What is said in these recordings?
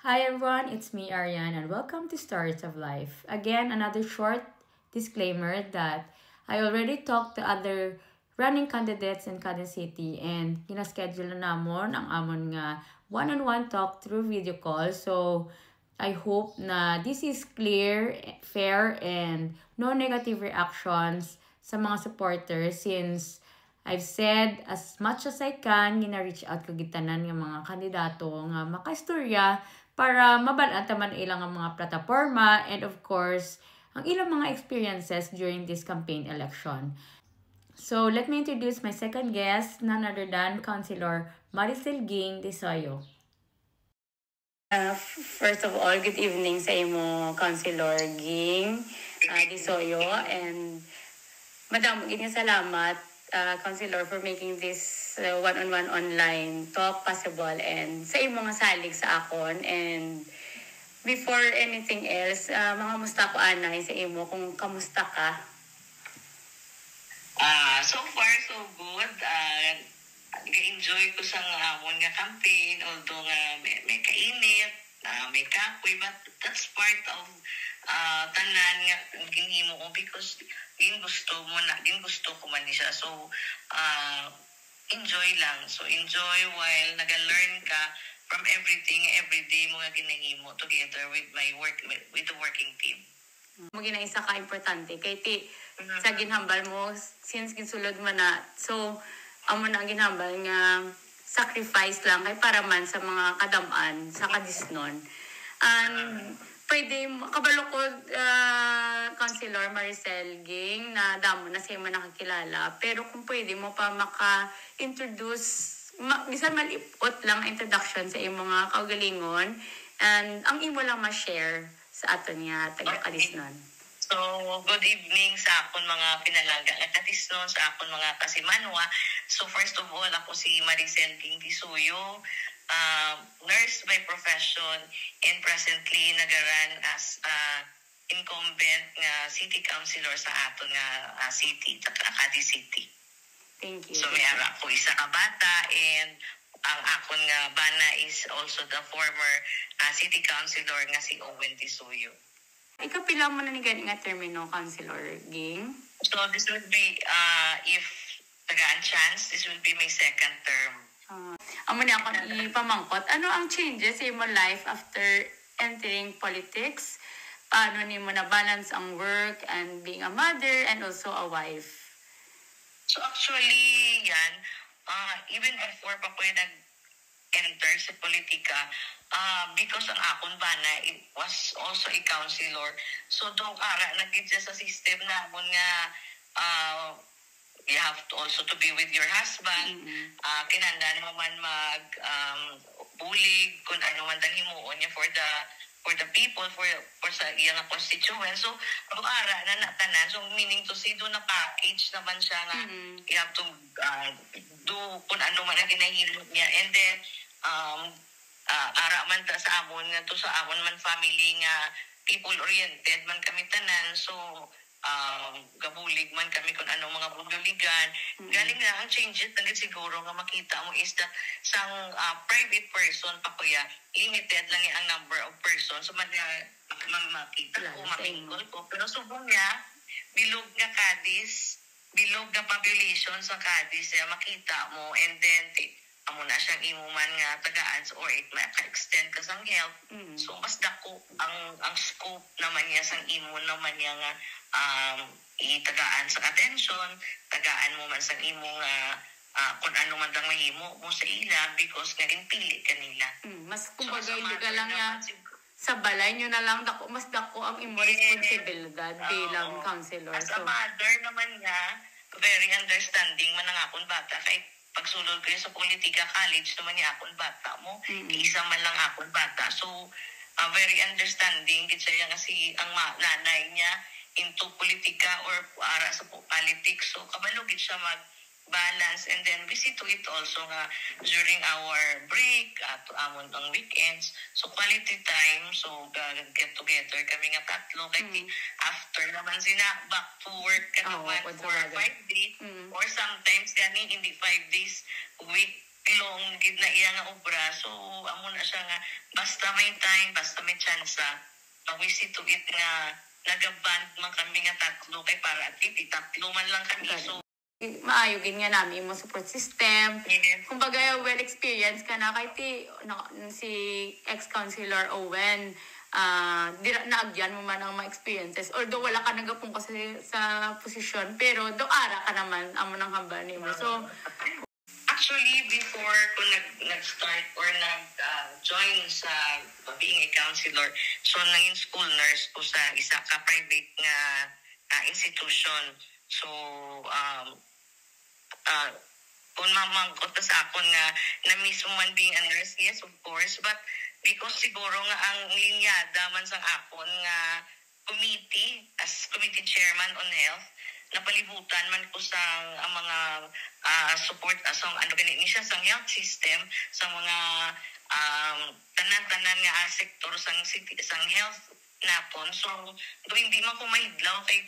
Hi everyone, it's me Ariane and welcome to Stories of Life. Again, another short disclaimer that I already talked to other running candidates in Quezon City and gina-schedule na namon ang amon nga one-on-one talk through video call. So, I hope na this is clear, fair, and no negative reactions sa mga supporters since I've said as much as I can, gina-reach out ko gitanan ng mga kandidato nga makaistorya para mabalata man ilang ang mga plataforma and of course, ang ilang mga experiences during this campaign election. So, let me introduce my second guest, none other than Councilor Maricel Ging Desoyo. First of all, good evening sa imo, Councilor Ging Desoyo, and Madam, ganyan salamat, Councilor, for making this one-on-one online talk possible and sa imo nga salig sa akon. And before anything else, mga musta ko anay sa imo kung kamusta ka? So far, so good. Nag-enjoy ko sa amon nga campaign, although nga may kainit, may kapoy, but that's part of tanan nga ginhimo ko because din gusto ko man siya. So, enjoy lang. So, enjoy while nag-learn ka from everything, everyday mo nga ginahimo together with with the working team. Mo ginaisa ka importante kay ti sa ginhambal mo since ginsulod mo na. So, amo na ang ginhambal nga sacrifice lang kay para man sa mga kadamaan sa kadisnon. And pwede kabalo ko Councilor Maricel Ging na damo na siya mo nakakilala, pero kung pwede mo pa maka-introduce bisan malipot lang introduction sa imo mga kaugalingon and ang imo lang ma-share sa aton nga taga-kadisnon. So, good evening sa akon mga pinalangga at kadisnon, sa akon mga kasimanwa. So, first of all, ako si Maricel Ging Desoyo, nurse by profession and presently nagaran as incumbent nga city councilor sa aton nga city, Acadi City. Thank you. So, may ara ko isa ka bata and ang akon nga bana is also the former city councilor nga si Owen Desoyo. Ikapila mo na ni gani nga termino, Councilor Ging? So this would be, if tagaan chance, this will be my second term. Amo na akong ipamangkot. Ano ang changes sa imo life after entering politics? Paano ni mo na balance ang work and being a mother and also a wife? So actually, yan, even before pa ko yung nag-enter sa politika, because ang akon bana, it was also a counselor. So doon ara, nag-gitsa sa system na mo nga, you have to also to be with your husband. Kinahanglan mo man bulig kung ano man ang himuon niya for the people, for sa iyang constituent. So, ara na natanan. So, meaning to say, doon na package naman siya nga, you have to do kung ano man ang kinahilot niya. And then, ara man ta sa amon nga to sa amon man family nga people-oriented man kami tanan. So, gabulig man kami kung anong mga buduligan. Galing na ang changes na siguro nga makita mo is that sang private person pa kuya, limited lang ang number of persons. So, makita ko, makingkol ko. Pero subong niya, bilog nga Cadiz, bilog nga population sa Cadiz, makita mo, and then, amo na siyang imuman nga tagaan or it maka-extend ka sang health. So, mas dako ang scope naman niya sang imo naman niya nga itagaan sa attention, tagaan mo man sang imo nga kung ano man ang mahimo mo sa ila because naging pili kanila. Mas kumbaga so, lang nga sa balay nyo na lang dako, mas dako ang imo responsibilidad bilang counselor. As a mother naman nga, very understanding man ang akong bata kahit pagsulod ko sa politika college naman niya akong bata mo, isa man lang akong bata. So, very understanding kasi kasi ang nanay niya into politika or ara sa politics. So, kabalugid siya mag-balance and then we see to it also nga during our break at amon ang weekends. So, quality time. So, get together kami nga tatlo. Kaya after naman sina back to work ka naman for 5 days or sometimes hindi 5 days week long gid na iya nga obra. So amo na siya nga basta may time, basta may chance, we see to it nga nagaband man kami nga tatlo kay para at least tatlo man lang kami. So maayogin nga namin mo support system. yes. Kumbaga, well experienced ka na kay si ex-councilor Owen. Naagyan mo man ang mga experiences. Although wala ka nagapong kasi sa posisyon, pero doara ka naman amo nang hambal nimo. So, actually, before ko nag-start or nag-join sa being a counselor, so naging school nurse ko sa isa ka private nga institution. So, kung mamangkot na sa akon nga na mismo man being a nurse, yes, of course. But because siguro nga ang linyada man sa akon nga committee, as committee chairman on health, napalibutan man ko sa ang mga support sa ano kanini siya sa health system sa mga tanan-tanan nga sektor sang health napon. So do hindi man ko mahidlaw kay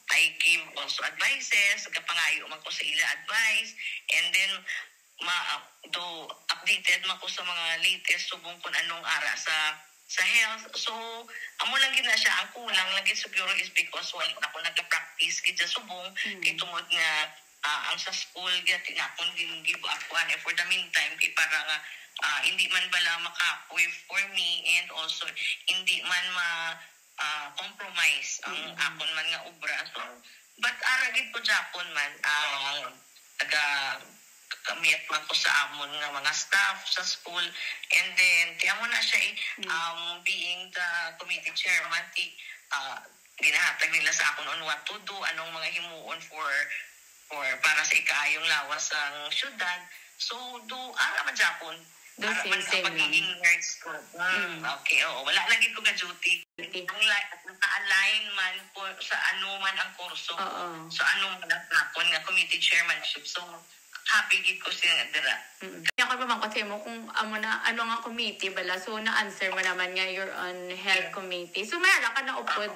I give also advices, kapangayo man ko sa ila advice, and then do updated man ko sa mga latest subong kung anong ara sa health. So amo lang gid na siya, ang kulang lang gid siguro is because wala ako nagka-practice gid sa subong kay tungod nga ang sa school gid tinakon give ako for the meantime kay para nga hindi man bala makapoy for me, and also hindi man compromise ang akon man nga obra. So but aragid ko Japon man kamit man ko sa amon nga mga staff sa school, and then tiyan mo na siya being the committee chairman, ginahatag nila sa akon on what to do, anong mga himuon for para sa ikaayong lawas ng syudad. So do ara man Japon do same pagiging nurse ko. Okay, wala lagi ko ka duty. Naka-align man po sa ano man ang kurso. So ano man ang akon nga committee chairmanship. So happy gid ko siya dira. Kaya ko pa kasi mo kung amo na ano nga committee bala, so na-answer mo naman nga you're on health committee. So mayroon ka na upod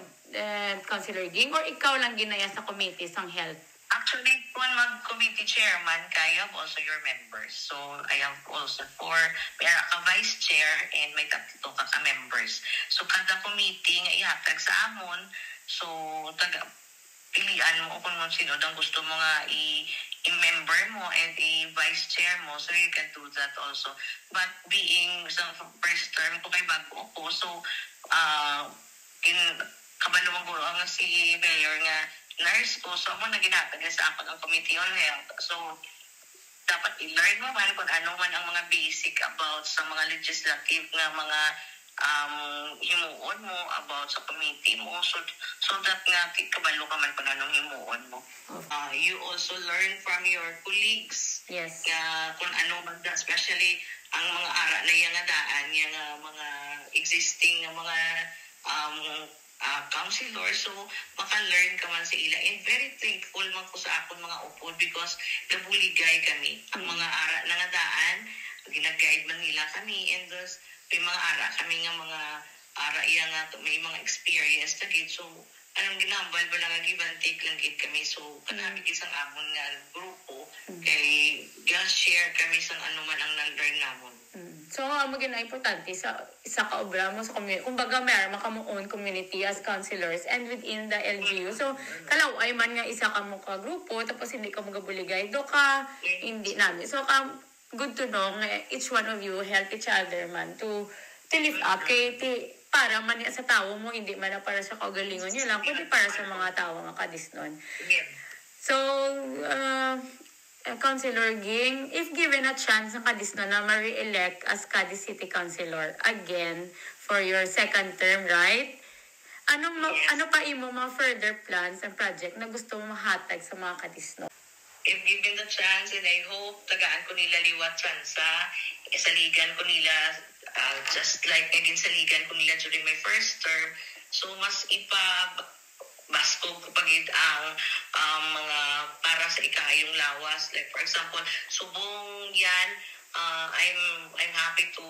Councilor Ging, or ikaw lang ginaya sa committee sang health? Actually, kung mag-committee chairman, I have also your members. So, I have also may ka-vice chair and may tatlo ka-members. So, kada committee nga ihatag sa amon, so, pilian mo kung sino ang gusto mo nga i-member mo and i-vice chair mo, so you can do that also. But being sa first term ko kay bago ko, so, kabalawang guro nga si Mayor nga nurse ko, so mo na ginatag sa akin ang Committee on Health. So, dapat i-learn mo man kung ano man ang mga basic about sa mga legislative nga mga himuon mo about sa committee mo, so that nga kabalo ka man kung anong himuon mo. You also learn from your colleagues. Yes. Kung ano man, especially ang mga ara na yung daan, yung mga existing mga counselor, so maka-learn ka man sa ila, and very thankful man ko sa akon mga upod because nabuligay kami ang mga ara na nga daan, ginag-guide man nila kami, and thus may mga ara kami nga mga ara iya nga may mga experience na gid. So anong ginambal ba lang give and take lang gid kami, so kanami isang amon nga grupo kay share kami sa ano man ang na-learn namon. So, amo gina importante sa isa ka obra mo sa community. Kumbaga, mayroon ka mo own community as counselors and within the LGU. So, kalaw ay man nga isa ka mo ka grupo, tapos hindi ka mo gabuligay. Do ka, hindi namin. So, good to know nga each one of you help each other man to lift up. Kay para man sa tao mo, hindi man na para sa kaugalingon nyo lang, kundi para sa mga tao nga kadisnon. So, Councilor Ging, if given a chance ng Kadisno na ma-re-elect as Cadiz City Councilor again for your second term, right? Ano pa imo mga further plans and project na gusto mo mahatag sa mga Kadisno? If given the chance, and I hope tagaan ko nila liwat chance, saligan ko nila just like naging saligan ko nila during my first term. So mas baskog ko pagid ang mga para sa ikayong lawas, like for example subong yan, I'm happy to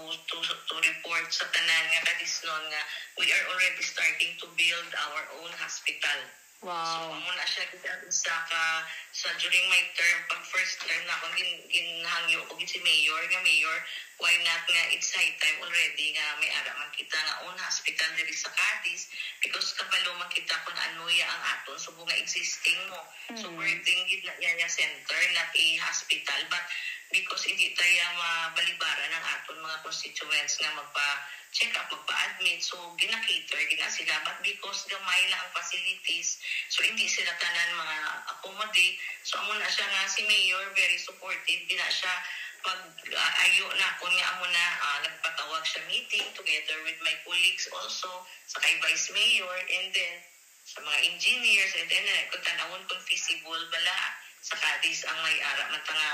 report sa tanan nga Kadisnon nga we are already starting to build our own hospital. So, Wow. amo na siya isa ka sa during my term, pag first term na ako, ginhangyo ko si mayor, why not nga it's high time already nga may ara man kita nga una hospital diri sa Cadiz because kabalo man kita kung ano ya ang aton so nga existing mo. So, birthing gid na yan center, not a hospital, but because hindi tayo mabalibara ng aton mga constituents nga magpa-check up, magpa-admit. So, gina-cater, sila. But because gamay lang ang facilities, so hindi sila tanan mga accommodate. So, amo na siya nga si Mayor, very supportive. Gina siya pag ayo na ako nga amo na nagpatawag siya meeting together with my colleagues also sa kay Vice Mayor and then sa mga engineers and then kung tanawon kung feasible bala sa Cadiz ang may ara man nga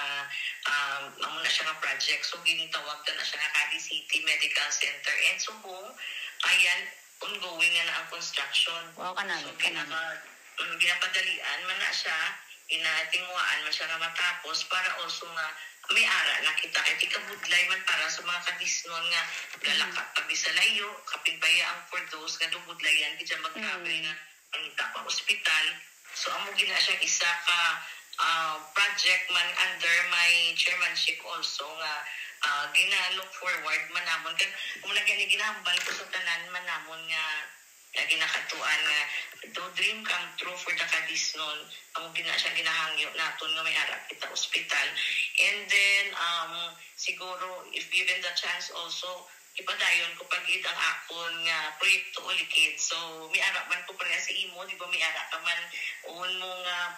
amo na siya nga project so ginitawag na siya nga Cadiz City Medical Center and Subong ayan ongoing na ang construction. Wow, so ginapadalian man na siya inatingwaan man siya nga matapos para also nga may ara na kita kay tikabudlay man para sa mga kadisnon nga galakat pag sa layo kapigbayaan ang for those nga dubudlayan di dyan magkabay nga ang itapa hospital. So amo gina siya isa ka project man under my chairmanship also nga gina-look forward man namon kag muna gani ginahambal ko sa tanan man namon nga ginakatuan nga do dream come true for the Cadisnon amo gina siya ginahangyo naton nga may ara kita hospital and then siguro if given the chance also ipadayon ko pagid ang akon nga proyekto ulikid. So may ara man ko pareha sa imo, di ba may ara ka man on mo nga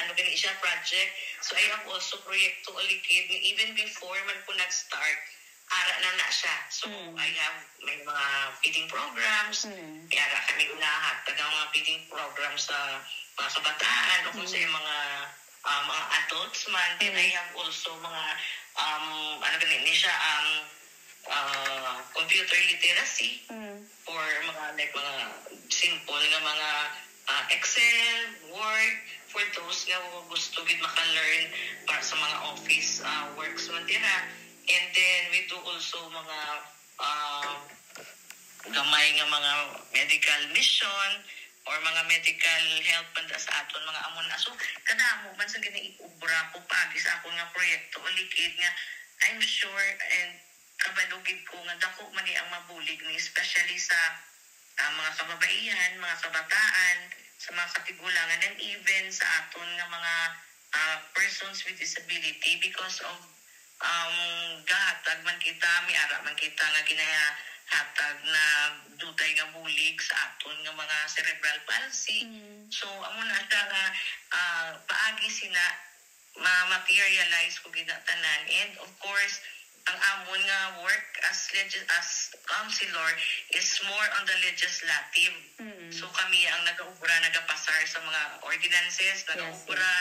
ano gani siya project. So I have also proyekto ulikid even before man ko nag-start. Ara na siya. So I have may mga feeding programs. May ara kami unahat tagang mga feeding programs sa mga kabataan o kung sa mga adults man. Then I have also mga ano gani siya computer literacy for mga like mga simple nga mga Excel, Word for those nga gusto gid maka-learn para sa mga office works man dira. And then we do also mga gamay nga mga medical mission or mga medical health banda sa aton mga amon na. So kadamo man sa ginaibubra ko pagi sa akong nga proyekto ulikid nga I'm sure and kabalugid ko nga dako man ang mabulig ni especially sa mga kababaihan, mga kabataan, sa mga katigulangan and even sa aton nga mga persons with disability because of gahatag man kita, may ara man kita nga ginahatag na dutay nga bulig sa aton nga mga cerebral palsy. So amo na siya nga paagi sila ma-materialize ko ginatanan and of course ang amon nga work as councilor is more on the legislative. So kami ang nagaubra, nagapasar sa mga ordinances, nagaubra,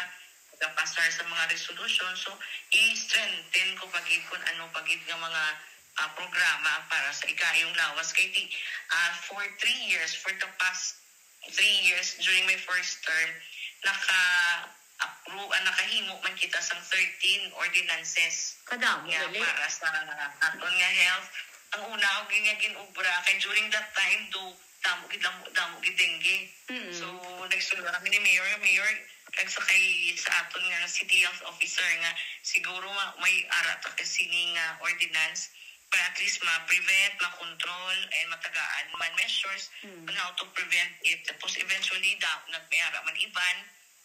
nagapasar sa mga resolution. So i-strengthen ko pagid kung ano pagid nga mga programa para sa ikayong lawas. Kaya for 3 years, for the past 3 years during my first term, nakahimo man kita sang 13 ordinances Kadamo, para sa aton nga health. Ang una ko ginubra kay during that time damo gid dengue. So nagsulod kami ni Mayor kag sakay sa aton nga city health officer nga siguro may ara ta kasi nga ordinance para at least ma-prevent, ma-control, and matagaan man measures on how to prevent it. Tapos eventually nagmayara man iban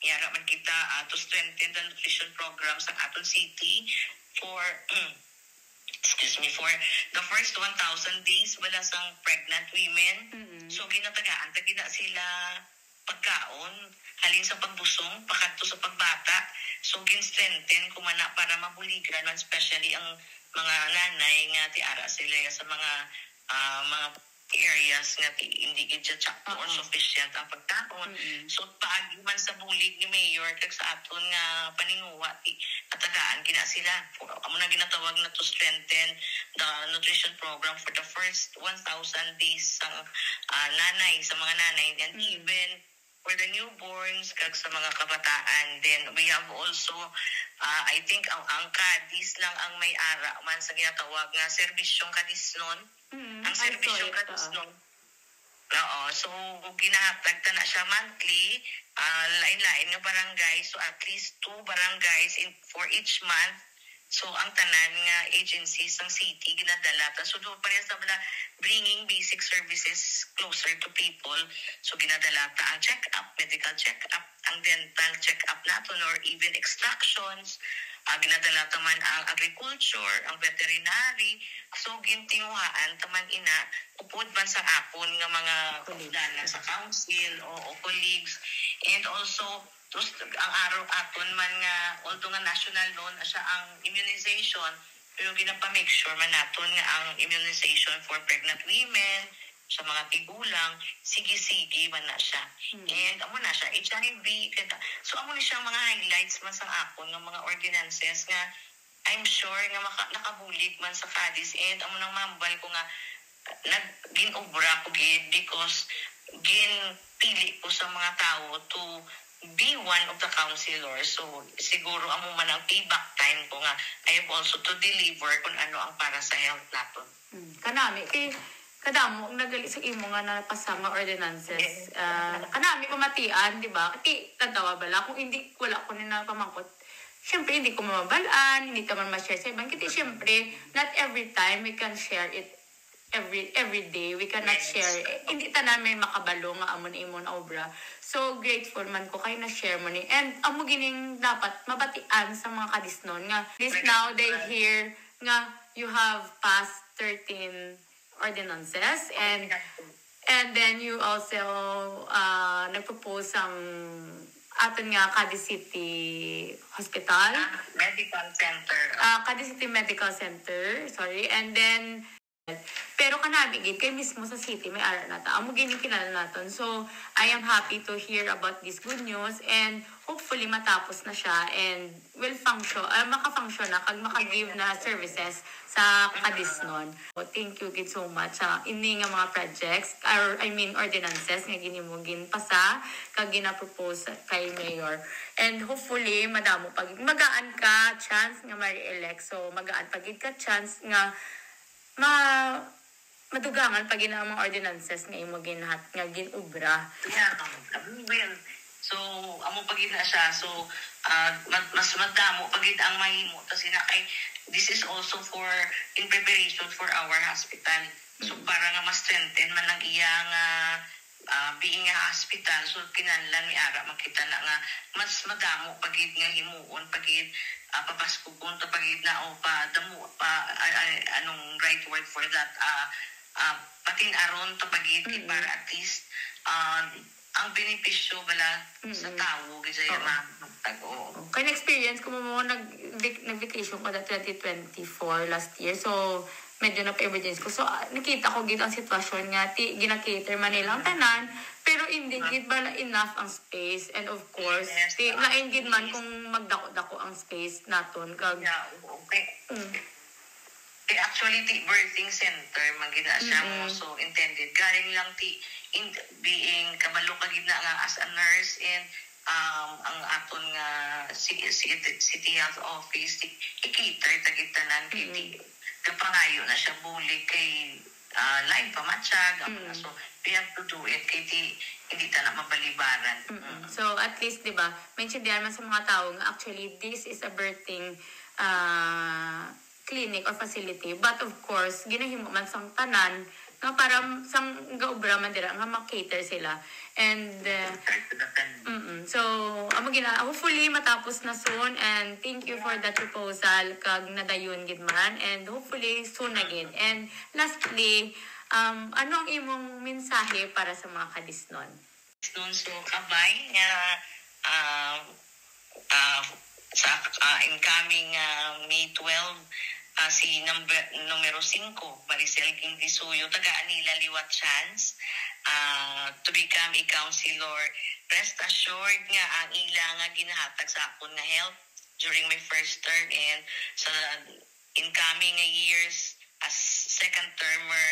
yara man kita to strengthen the nutrition programs ng aton city for for the first 1,000 days wala sang pregnant women. So ginatagaan gina sila pagkaon halin sa pagbusong pakadto sa pagbata. So gin-strengthen kumana para mabuligan man especially ang mga nanay nga tiara sila sa mga areas nga hindi gid sakto or sufficient ang pagkaon. So paagi man sa bulig ni Mayor kag sa aton nga paninguha katagaan gina sila amo na ginatawag na to strengthen the nutrition program for the first 1,000 days sa mga nanay and even for the newborns kag sa mga kabataan. Then we have also I think ang Cadiz lang ang may ara man sa ginatawag nga serbisyong Cadisnon. Ang serbisyong Cadisnon Oo, so ginahatag ta na siya monthly, lain-lain nga barangay, so at least 2 barangays for each month. So ang tanan nga agencies ng city ginadala ta. So do parehas na bringing basic services closer to people. So ginadala ta ang check-up, medical check-up, ang dental check-up naton or even extractions. Ginadala taman ang agriculture, ang veterinary. So gintinguhaan taman ina upod man sa akon nga mga dana sa council o colleagues. And also tapos ang araw aton man nga although nga national law na siya ang immunization, pero ginapa-make sure man naton nga ang immunization for pregnant women, sa mga tigulang, sige-sige man na siya. And amo na siya, HIV, so amo na siyang mga highlights man sa akon ng mga ordinances nga I'm sure nga nakabulig man sa Cadiz, and amo nang mambal ko nga ginobra ko gid because ginpili ko sa mga tao to be one of the counselors. So siguro amo man ang payback time ko nga I have also to deliver kung ano ang para sa health naton. Kanami kay kadamo nagali sa imo nga napasama ordinances. Kanami ko matian, di ba? Kati tatawa bala kung hindi wala ko na pamangkot. Siyempre, hindi ko mamabalaan, hindi ka man ma-share sa ibang. Kasi siyempre, not every time we can share it every day. We cannot share. Hindi ta namin makabalo nga amo na imo na obra. So, grateful man ko kayo na-share mo ni. And amo gining dapat mabatian sa mga kadisnon nga. This now, they hear nga you have passed 13 ordinances and then you also nagpropose ang aton nga Cadiz City Hospital. Medical Center. Cadiz City Medical Center, sorry. And then pero kanabi gid kay mismo sa city may ara nata amo gini kinala naton. So I am happy to hear about this good news, and hopefully matapos na siya and will function maka-function na kag maka-give na services sa Cadiznon. So, thank you gid so much sa ini nga mga projects or I mean ordinances nga ginimugin pasa kag gina-propose kay mayor, and hopefully madamo pag magaan ka chance nga ma-re-elect. So magaan pagid ka chance nga madugangan pag ang mga ordinances nga imo ginhat nga ginubra. Yeah, well, so amo pagid na siya. So mas madamo pagid ang mahimo ta sina kay this is also for in preparation for our hospital. So para nga mas strengthen man ang iyang being a hospital, so kinahanglan mi ara makita na nga mas madamo pagid nga himuon pagid papaskukon ta pagid na o pa damo pa anong right word for that patin aron ta pagid para at least ang benepisyo bala sa tao gid magtago. Kaya experience ko mo nag-vacation ko that 2024 last year. So medyo na-evidence ko. So, nakita ko gid ang sitwasyon nga, gina-cater man nilang tanan, pero hindi gid bala enough ang space. And of course, lain gid man kung magdako-dako ang space naton. Kag, okay. Actually, birthing center, magina siya mo, so intended. Galing lang being kabalo ka gid na nga as a nurse, and ang aton nga city health office, i-cater tagid tanan kiti. Kapangayo na siya bulig kay line pamatsyag. So, we have to do it kay hindi ta na mabalibaran. So, at least, di ba, maintindihan man sa mga tao nga actually, this is a birthing clinic or facility. But of course, ginahimo man sang tanan nga para sang gaobra man dira nga makater sila. And so amo hopefully matapos na soon, and thank you for that proposal kag nadayon gid man, and hopefully soon again. And lastly, ano ang imong mensahe para sa mga kadisnon? So kabay nga sa incoming May 12 si numero 5 Maricel Quintisuyo taga-Anila liwat chance to become a counselor. Rest assured nga ang ila nga ginahatag sa akon nga help during my first term, and sa incoming years as second termer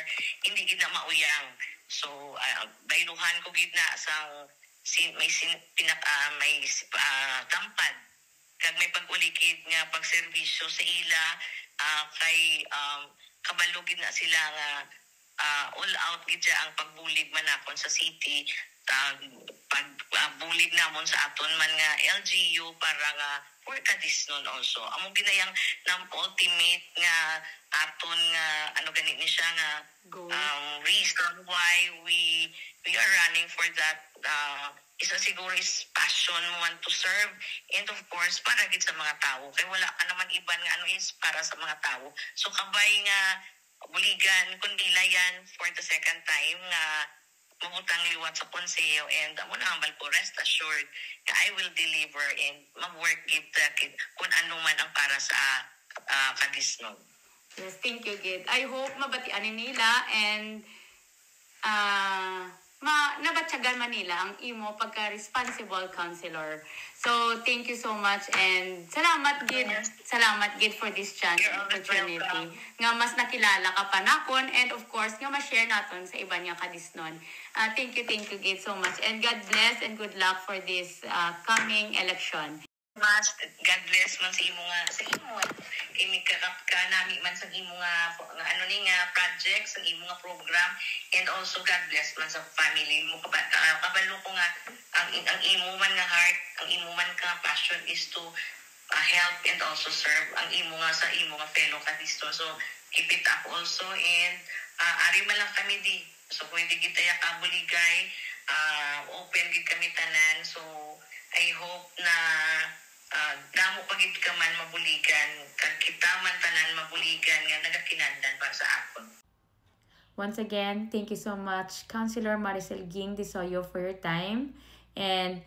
hindi gid na mauyang. So bayluhan ko gid na sa may tampad kag may pag-ulikid nga pagserbisyo sa ila kay kabalo gid na sila nga all out gid siya ang pagbulig man nakon sa city, pagbulig namon sa aton man nga LGU para nga for kadisnon also. Amo ginayang ng ultimate nga aton nga ano ganit ni siya nga reason why we are running for that. Isa siguro is passion mo want to serve, and of course para gid sa mga tao kay wala ka naman iban nga ano is para sa mga tao. So kabay nga buligan kundi yan for the second time nga mabutang liwat sa konseyo, and amo na ambal po, rest assured na I will deliver and mag-work gid kung ano man ang para sa kadisnon. Yes, thank you, Gid. I hope mabatian nila and nabatyagan man nila ang imo pagka-responsible counselor. So, thank you so much and salamat, Gid. Salamat, Gid, for this chance and opportunity. Nga mas nakilala ka pa nakon, and of course, nga ma-share naton sa iba niya kadisnon. Thank you, Gid, so much. And God bless and good luck for this coming election. God bless man sa imo kini ka nami man sa imo nga ano ni nga project sa imo nga program, and also God bless man sa family mo. Kabalo ko nga ang imo man nga heart, ang imo man nga passion is to help and also serve ang imo nga sa imo nga fellow kadiston. So keep it up also, and ari man lang kami di, so pwede kita ya kabuligay, open gid kami tanan. So I hope na damo pagid ka man mabuligan, kag kita man tanan mabuligan nga nagakinahanglan para sa akon. Once again, thank you so much, Councilor Maricel Ging Disoyo, for your time, and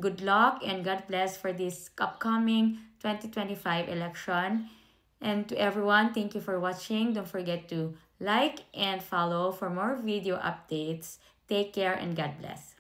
good luck and God bless for this upcoming 2025 election. And to everyone, thank you for watching. Don't forget to like and follow for more video updates. Take care and God bless.